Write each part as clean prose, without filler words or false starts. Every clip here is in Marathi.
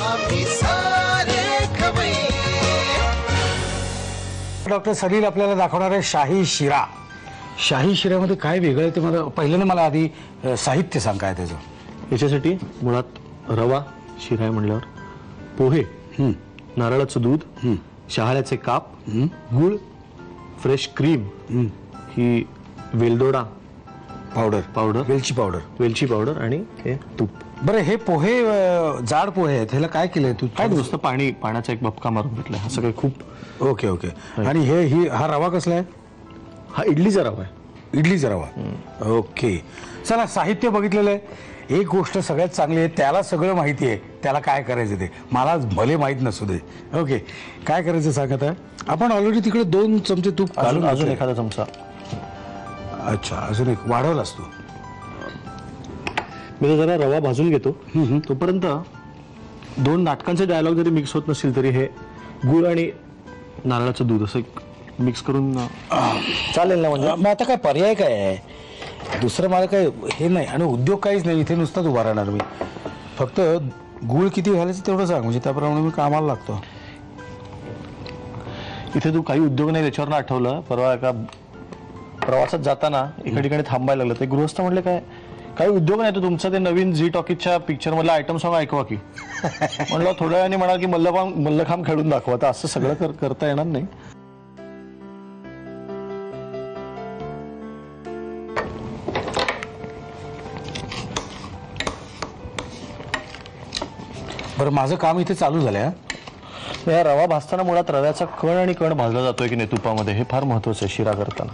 आम्ही सारे खवय्ये. डॉक्टर सलील आपल्याला दाखवणार आहे शाही शिरा. शाही शिऱ्यामध्ये काय वेगळं आहे ते मला पहिल्यांदा मला आधी साहित्य सांग काय त्याचं. याच्यासाठी मुळात रवा शिरा आहे म्हणल्यावर, पोहे, नारळाचं दूध, शहाळ्याचे काप, गूळ, फ्रेश क्रीम, ही वेलदोडा पावडर, वेलची पावडर आणि हे तूप. बरं हे पोहे जाड पोहे आहेत, ह्याला काय केलंय तू? काय नुसतं पाण्याचा एक बपका मारून घेतलाय. हा सगळं खूप ओके ओके. आणि हा रवा कसला आहे? हा इडलीचा रवा आहे. इडलीचा रवा. ओके चला साहित्य बघितलेलं आहे. एक गोष्ट सगळ्यात चांगली आहे, त्याला सगळं माहिती आहे, त्याला काय करायचं ते मला भले माहीत नसू दे. ओके काय करायचं सांग आता. आपण ऑलरेडी तिकडे 2 चमचे तूप अजून एखादा चमचा. अच्छा अजून एक वाढवलास तू. मी जरा रवा भाजून घेतो. तोपर्यंत 2 नाटकांचे डायलॉग जरी मिक्स होत नसतील तरी हे गूळ आणि नारळाचं दूध असं मिक्स करून चालेल ना? म्हणजे मग आता काय पर्याय काय आहे? दुसरं मला काय हे नाही आणि उद्योग काहीच नाही इथे. नुसताच उभा राहणार मी. फक्त गूळ किती घालायचं तेवढं सांग, म्हणजे त्याप्रमाणे मी कामाला लागतो. इथे तू काही उद्योग नाही त्याच्यावर आठवलं. परवा एका प्रवासात जाताना एका ठिकाणी थांबायला लागलं. ते गृहस्थ म्हणले काय काही उद्योग नाही, तर तुमचं ते नवीन झी टॉकीजच्या पिक्चर मधला आयटम सॉंग ऐकवा की. म्हणलं थोड्या वेळाने म्हणाल की मल्लखांब खेळून दाखवा. तर असं सगळं करता येणार नाही. बरं माझं काम इथे चालू झालंय. या रवा भाजताना मुळात रव्याचा कण आणि कण भाजला जातोय की नाही तुपामध्ये, हे फार महत्वाचं आहे शिरा करताना.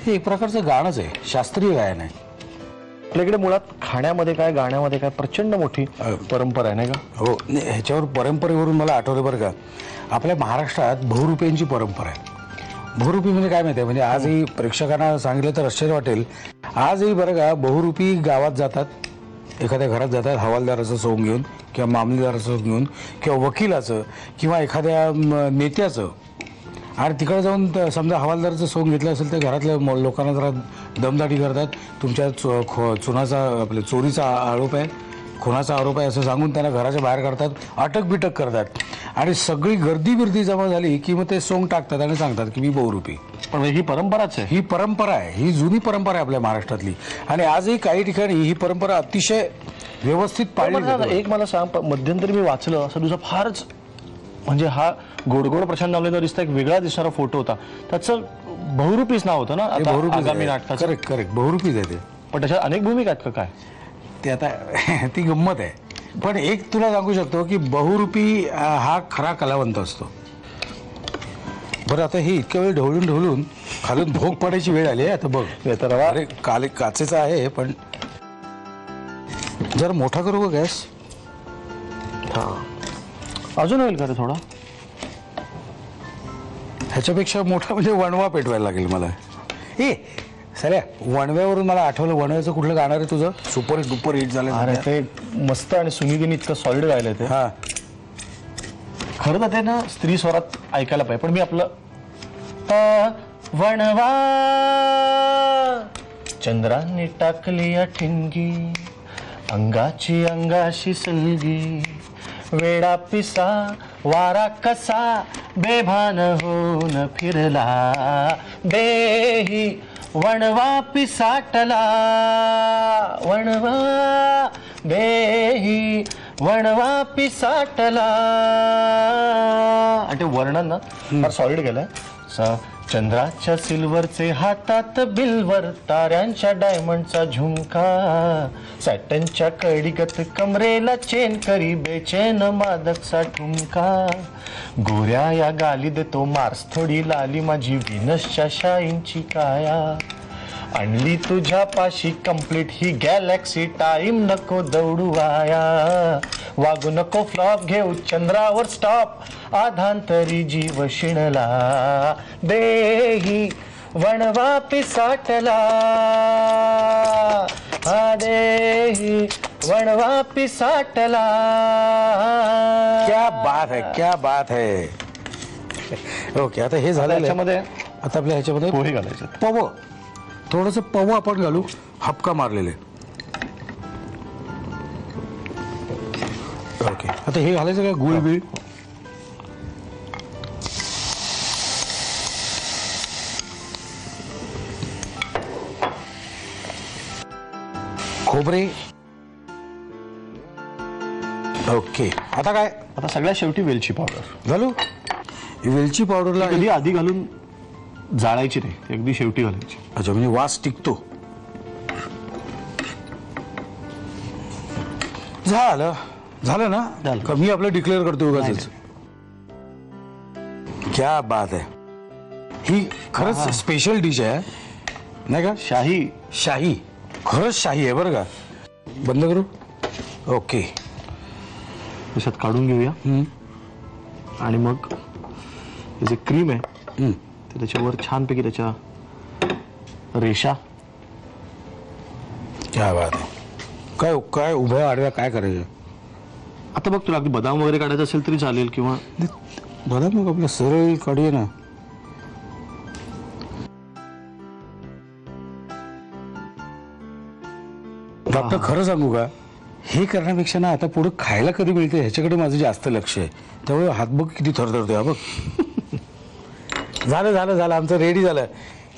हे एक प्रकारचं गाणंच आहे, शास्त्रीय गायन आहे. आपल्याकडे मुळात खाण्यामध्ये काय गाण्यामध्ये काय प्रचंड मोठी परंपरा आहे नाही का? हो ह्याच्यावर परंपरेवरून मला आठवलं बरं का, आपल्या महाराष्ट्रात बहुरूपींची परंपरा आहे. बहुरूपी म्हणजे काय माहिती आहे, म्हणजे आजही प्रेक्षकांना सांगितलं तर आश्चर्य वाटेल. आजही बरं का बहुरूपी गावात जातात, एखाद्या घरात जातात हवालदाराचं सोंग घेऊन किंवा मामलेदाराचं सोंग घेऊन किंवा वकिलाचं किंवा एखाद्या नेत्याचं, आणि तिकडे जाऊन समजा हवालदाराचं सोंग घेतलं असेल तर घरातल्या लोकांना जरा दमदाटी करतात. तुमच्या चोरीचा आरोप आहे, खुनाचा आरोप आहे असं सांगून त्यांना घराच्या बाहेर काढतात, अटक बिटक करतात. आणि सगळी गर्दी जमा झाली की मग ते सोंग टाकतात आणि सांगतात की मी बहुरूपी. पण ही परंपराच आहे. ही परंपरा आहे, ही जुनी परंपरा आहे आपल्या महाराष्ट्रातली. आणि आजही काही ठिकाणी ही परंपरा अतिशय व्यवस्थित पाळली जाते. एक मला सांग, मध्यंतरी मी वाचलं असं तुझा फारच म्हणजे हा गोड प्रशांत दामलेचा दिसता एक वेगळा दिसणारा फोटो होता, त्याचं बहुरूपीच नाव होतं ना आगामी नाटकाचं? करेक्ट बहुरूपीच आहे ते. पण त्याच्यात अनेक भूमिका आहेत का काय? ते आता ती गंमत आहे. पण एक तुला सांगू शकतो की बहुरूपी हा खरा कलावंत असतो. बरं आता हे इतक्या वेळ ढवळून खालून भोग पडायची वेळ आली आहे. आता बघ रवा अरे काचेचा आहे पण जरा मोठा करू का गॅस? हा अजून होईल का रे थोडा? ह्याच्यापेक्षा मोठा म्हणजे वणवा पेटवायला लागेल मला. सऱ्या वणव्यावरून मला आठवलं, वणव्याचं कुठलं गाणं रे तुझं सुपर हिट झालं? अरे ते मस्त आणि सुनिधीने इतकं सॉलिड गायलंय ते. हा खरं तर ते ना स्त्री स्वरात ऐकायला पाहिजे, पण मी आपलं वणवा चंद्राने टाकली ठिणगी, अंगाची अंगाशी सलगी, वेडा पिसा वारा कसा बेभान होऊन फिरला, देही वणवा पिसाटला, वणवा देही वणवा पिसाटला. आणि ते वर्णन ना फार सॉलिड गेलंय. चंद्राच्या सिल्वरचे हातात बिल्वर, ताऱ्यांच्या डायमंडचा झुमका, सॅटनच्या कडिगत कमरेला चेन करी बेचैन मादकचा ठुमका, गोऱ्या या गाली देतो मार्स थोडी लाली माझी व्हीनसच्या शाईंची काया, आणली तुझ्या पाशी कंप्लीट ही गॅलेक्सी, टाइम नको दौडू आया, वागू नको फ्लॉप घेऊ चंद्रावर स्टॉप, आधांतरी जीव शिणला, देही वणवा पिसाटला, देही वणवा पिसाटला. क्या बात है, क्या बात है. ओके आता हे झालं ह्याच्यामध्ये. आता आपल्या ह्याच्यामध्ये पोहे घालायचे. पव थोडंसं पव आपण घालू, हपका मारलेले. Okay okay. आता हे घालायचं का गुळ बीळ? खोबरे. ओके. आता काय आता सगळ्यात शेवटी वेलची पावडर घालू? वेलची पावडरला कधी आधी घालून जाळायची नाही, ती अगदी शेवटी घालायची. अच्छा, म्हणजे वास टिकतो. झालं ना? झालं. का मी आपलं डिक्लेअर करतो उगाचच? क्या बात आहे. ही खरंच स्पेशल डिश आहे नाही का? शाही खरंच शाही आहे बरं का. बंद करू. ओके. त्याच्यात काढून घेऊया आणि मग हे जे क्रीम आहे ते त्याच्यावर छानपैकी त्याच्या रेषा. क्या बात आहे. काय काय उभ्या आडव्या काय करायचं? आता बघ, तुला अगदी बदाम वगैरे काढायचं असेल तरी चालेल, किंवा बघा मग आपलं सरळ काढूया ना. डॉक्टर खरं सांगू का, हे करण्यापेक्षा ना आता पुढे खायला कधी मिळते ह्याच्याकडे माझं जास्त लक्ष आहे. त्यामुळे हात बघ किती थरथरतोय. हा बघ. झालं आमचं रेडी झालं.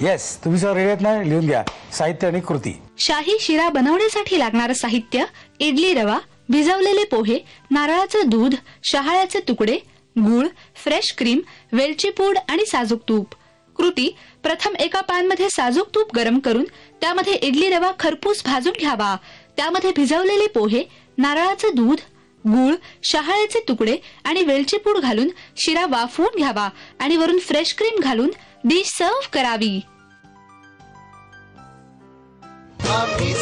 येस, तुम्ही सर रेडी आहेत ना? लिहून घ्या साहित्य आणि कृती. शाही शिरा बनवण्यासाठी लागणारं साहित्य: इडली रवा, भिजवलेले पोहे, नारळाचं दूध, शहाळ्याचे तुकडे, गूळ, फ्रेश क्रीम, वेलची पूड आणि साजूक तूप. कृती: प्रथम एका पॅन मध्ये साजूक तूप गरम करून त्यामध्ये इडली रवा खरपूस भाजून घ्यावा. त्यामध्ये भिजवलेले पोहे, नारळाचं दूध, गूळ, शहाळ्याचे तुकडे आणि वेलची पूड घालून शिरा वाफवून घ्यावा आणि वरून फ्रेश क्रीम घालून डिश सर्व्ह करावी. आम्ही